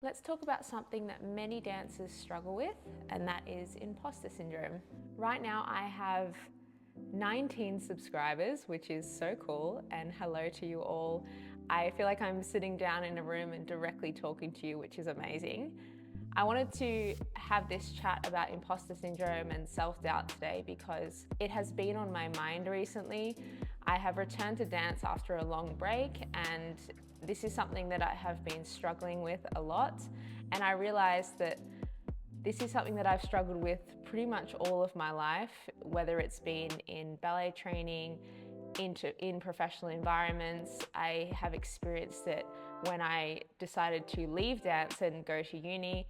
Let's talk about something that many dancers struggle with, and that is imposter syndrome. Right now I have 19 subscribers, which is so cool, and hello to you all. I feel like I'm sitting down in a room and directly talking to you, which is amazing. I wanted to have this chat about imposter syndrome and self-doubt today because it has been on my mind recently. I have returned to dance after a long break, and this is something that I have been struggling with a lot. And I realized that this is something that I've struggled with pretty much all of my life, whether it's been in ballet training, in professional environments. I have experienced it when I decided to leave dance and go to uni.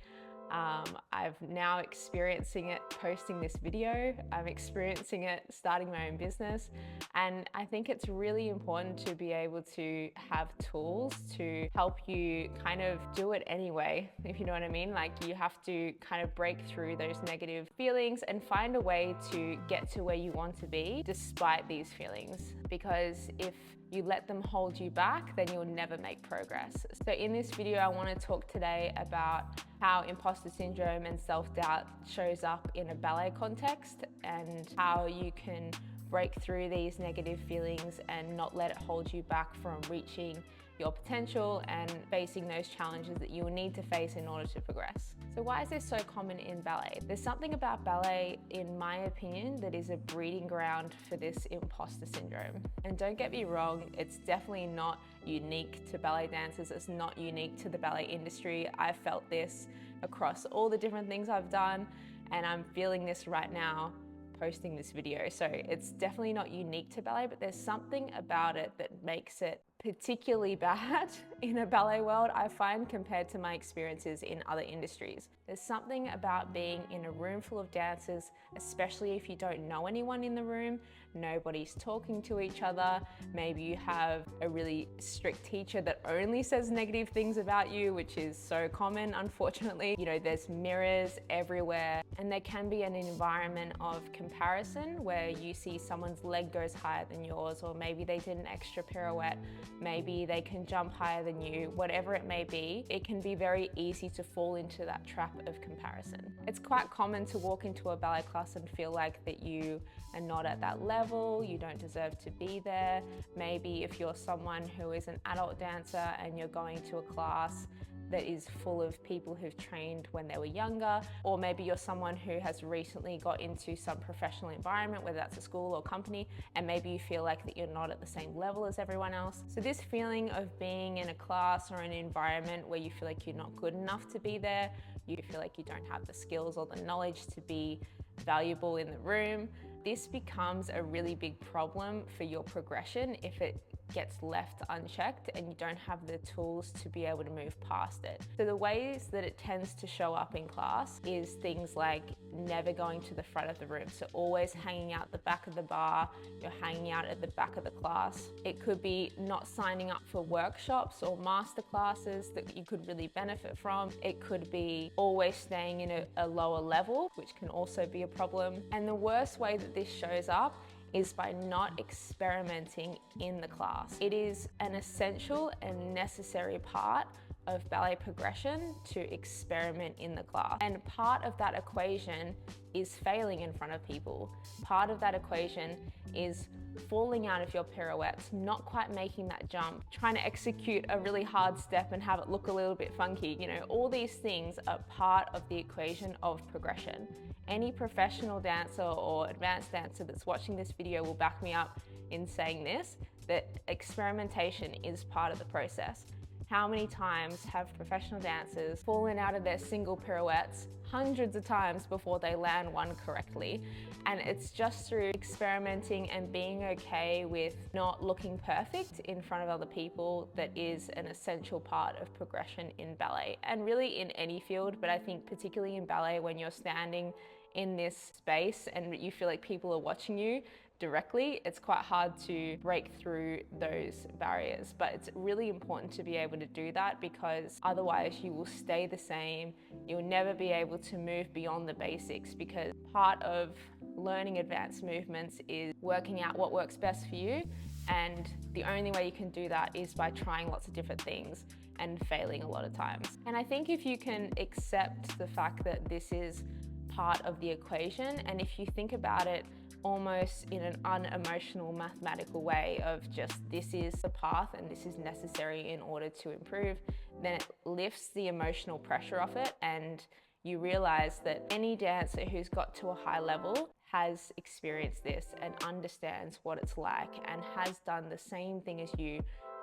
I'm now experiencing it posting this video. I'm experiencing it starting my own business. And I think it's really important to be able to have tools to help you kind of do it anyway, if you know what I mean. Like, you have to kind of break through those negative feelings and find a way to get to where you want to be despite these feelings. Because if you let them hold you back, then you'll never make progress. So in this video, I want to talk today about how imposter syndrome and self-doubt shows up in a ballet context and how you can break through these negative feelings and not let it hold you back from reaching your potential and facing those challenges that you will need to face in order to progress. So why is this so common in ballet? There's something about ballet, in my opinion, that is a breeding ground for this imposter syndrome. And don't get me wrong, it's definitely not unique to ballet dancers. It's not unique to the ballet industry. I've felt this across all the different things I've done, and I'm feeling this right now posting this video. So it's definitely not unique to ballet, but there's something about it that makes it particularly bad in a ballet world, I find, compared to my experiences in other industries. There's something about being in a room full of dancers, especially if you don't know anyone in the room, nobody's talking to each other, maybe you have a really strict teacher that only says negative things about you, which is so common, unfortunately. You know, there's mirrors everywhere, and there can be an environment of comparison where you see someone's leg goes higher than yours, or maybe they did an extra pirouette, maybe they can jump higher than you, whatever it may be. It can be very easy to fall into that trap of comparison. It's quite common to walk into a ballet class and feel like that you are not at that level, you don't deserve to be there. Maybe if you're someone who is an adult dancer and you're going to a class that is full of people who've trained when they were younger, or maybe you're someone who has recently got into some professional environment, whether that's a school or company, and maybe you feel like that you're not at the same level as everyone else. So this feeling of being in a class or an environment where you feel like you're not good enough to be there, you feel like you don't have the skills or the knowledge to be valuable in the room, this becomes a really big problem for your progression if it gets left unchecked and you don't have the tools to be able to move past it. So the ways that it tends to show up in class is things like never going to the front of the room. So always hanging out the back of the bar, you're hanging out at the back of the class. It could be not signing up for workshops or master classes that you could really benefit from. It could be always staying in a lower level, which can also be a problem. And the worst way that this shows up is by not experimenting in the class. It is an essential and necessary part of ballet progression to experiment in the class. And part of that equation is failing in front of people. Part of that equation is falling out of your pirouettes, not quite making that jump, trying to execute a really hard step and have it look a little bit funky. You know, all these things are part of the equation of progression. Any professional dancer or advanced dancer that's watching this video will back me up in saying this, that experimentation is part of the process. How many times have professional dancers fallen out of their single pirouettes hundreds of times before they land one correctly? And it's just through experimenting and being okay with not looking perfect in front of other people that is an essential part of progression in ballet, and really in any field, but I think particularly in ballet, when you're standing in this space and you feel like people are watching you directly, it's quite hard to break through those barriers. But it's really important to be able to do that, because otherwise you will stay the same. You'll never be able to move beyond the basics, because part of learning advanced movements is working out what works best for you. And the only way you can do that is by trying lots of different things. and failing a lot of times. And I think if you can accept the fact that this is part of the equation, and if you think about it almost in an unemotional mathematical way of just this is the path and this is necessary in order to improve, then it lifts the emotional pressure off it, and you realize that any dancer who's got to a high level has experienced this and understands what it's like and has done the same thing as you,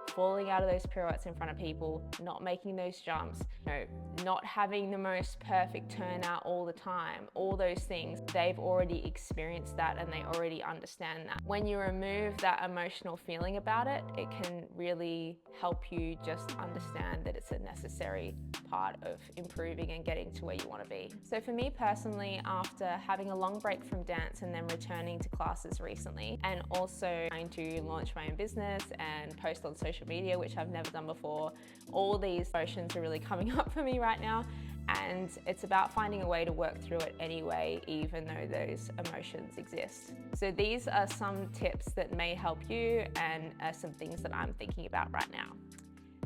falling out of those pirouettes in front of people, not making those jumps, not having the most perfect turnout all the time, all those things. They've already experienced that and they already understand that. When you remove that emotional feeling about it, it can really help you just understand that it's a necessary part of improving and getting to where you want to be. So for me personally, after having a long break from dance and then returning to classes recently, and also trying to launch my own business and post on social media, which I've never done before, all these emotions are really coming up for me right now, and it's about finding a way to work through it anyway, even though those emotions exist. So these are some tips that may help you and some things that I'm thinking about right now.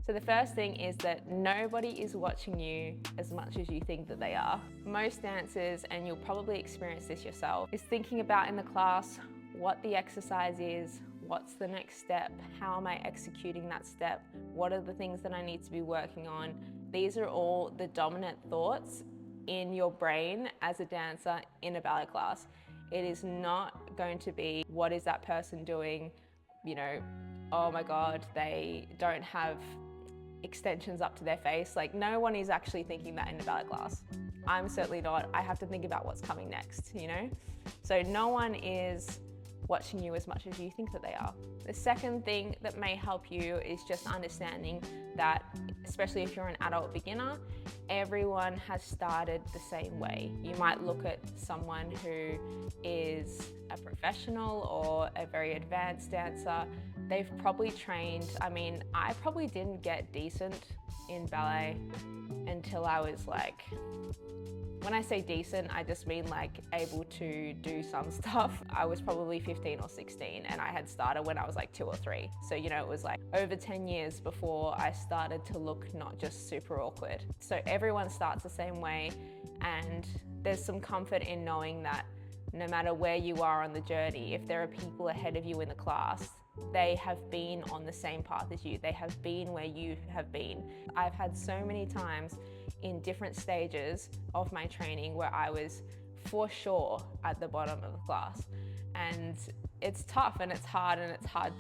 So the first thing is that nobody is watching you as much as you think that they are. Most dancers, and you'll probably experience this yourself, is thinking about in the class what the exercise is, what's the next step, how am I executing that step, what are the things that I need to be working on. These are all the dominant thoughts in your brain as a dancer in a ballet class. It is not going to be, what is that person doing? Oh my God, they don't have extensions up to their face. Like, no one is actually thinking that in a ballet class. I'm certainly not. I have to think about what's coming next, So no one is watching you as much as you think that they are. The second thing that may help you is just understanding that, especially if you're an adult beginner, everyone has started the same way. You might look at someone who is a professional or a very advanced dancer. They've probably trained, I probably didn't get decent in ballet until I was like, when I say decent, I just mean like able to do some stuff. I was probably 15 or 16 and I had started when I was like 2 or 3. So, it was like over 10 years before I started to look not just super awkward. So everyone starts the same way, and there's some comfort in knowing that no matter where you are on the journey, if there are people ahead of you in the class, they have been on the same path as you. They have been where you have been. I've had so many times in different stages of my training where I was for sure at the bottom of the class. And it's tough and it's hard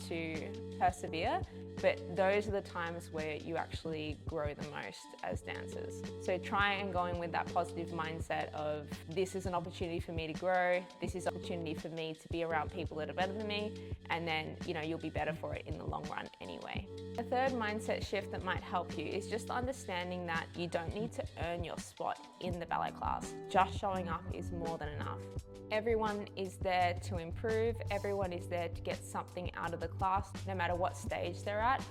to persevere, but those are the times where you actually grow the most as dancers. So try and go in with that positive mindset of, this is an opportunity for me to grow, this is an opportunity for me to be around people that are better than me, and then you'll be better for it in the long run anyway. A third mindset shift that might help you is just understanding that you don't need to earn your spot in the ballet class. Just showing up is more than enough. Everyone is there to improve, everyone is there to get something out of the class, no matter what stage they're at.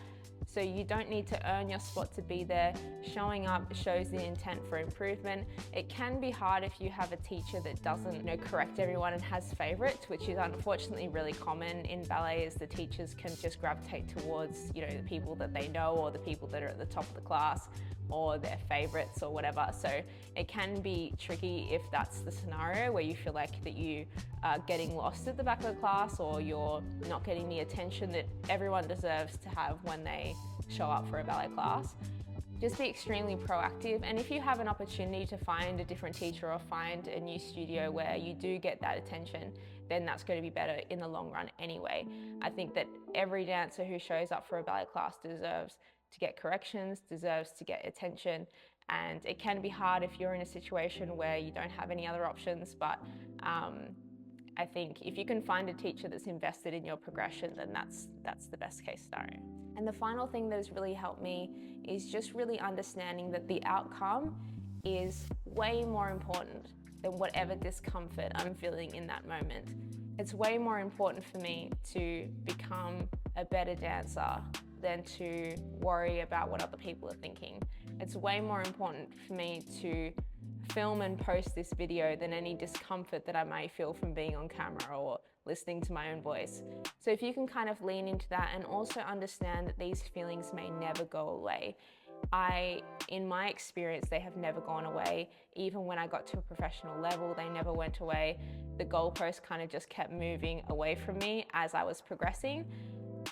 So you don't need to earn your spot to be there. Showing up shows the intent for improvement. It can be hard if you have a teacher that doesn't correct everyone and has favorites, which is unfortunately really common in ballet, is the teachers can just gravitate towards the people that they know or the people that are at the top of the class or their favorites or whatever. So it can be tricky if that's the scenario where you feel like that you are getting lost at the back of the class, or you're not getting the attention that everyone deserves to have when they show up for a ballet class. Just be extremely proactive, and if you have an opportunity to find a different teacher or find a new studio where you do get that attention, then that's going to be better in the long run anyway. I think that every dancer who shows up for a ballet class deserves to get corrections, deserves to get attention, and it can be hard if you're in a situation where you don't have any other options, but I think if you can find a teacher that's invested in your progression, then that's the best case scenario. And the final thing that has really helped me is just really understanding that the outcome is way more important than whatever discomfort I'm feeling in that moment. It's way more important for me to become a better dancer than to worry about what other people are thinking. It's way more important for me to film and post this video than any discomfort that I may feel from being on camera or listening to my own voice. So if you can kind of lean into that and also understand that these feelings may never go away. In my experience, they have never gone away. Even when I got to a professional level, they never went away. The goalpost kind of just kept moving away from me as I was progressing.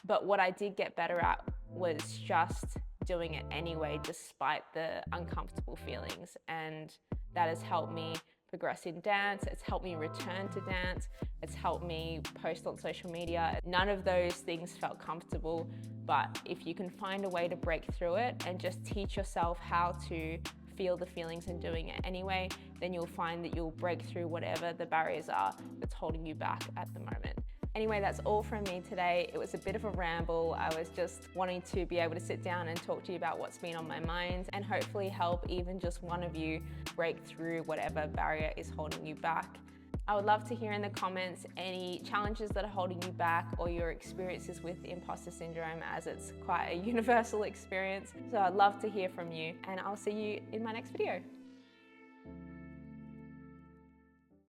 But what I did get better at was just doing it anyway, despite the uncomfortable feelings. And that has helped me progress in dance. It's helped me return to dance. It's helped me post on social media. None of those things felt comfortable, but if you can find a way to break through it and just teach yourself how to feel the feelings and doing it anyway, then you'll find that you'll break through whatever the barriers are that's holding you back at the moment. Anyway, that's all from me today. It was a bit of a ramble. I was just wanting to be able to sit down and talk to you about what's been on my mind and hopefully help even just one of you break through whatever barrier is holding you back. I would love to hear in the comments any challenges that are holding you back or your experiences with imposter syndrome, as it's quite a universal experience. So I'd love to hear from you, and I'll see you in my next video.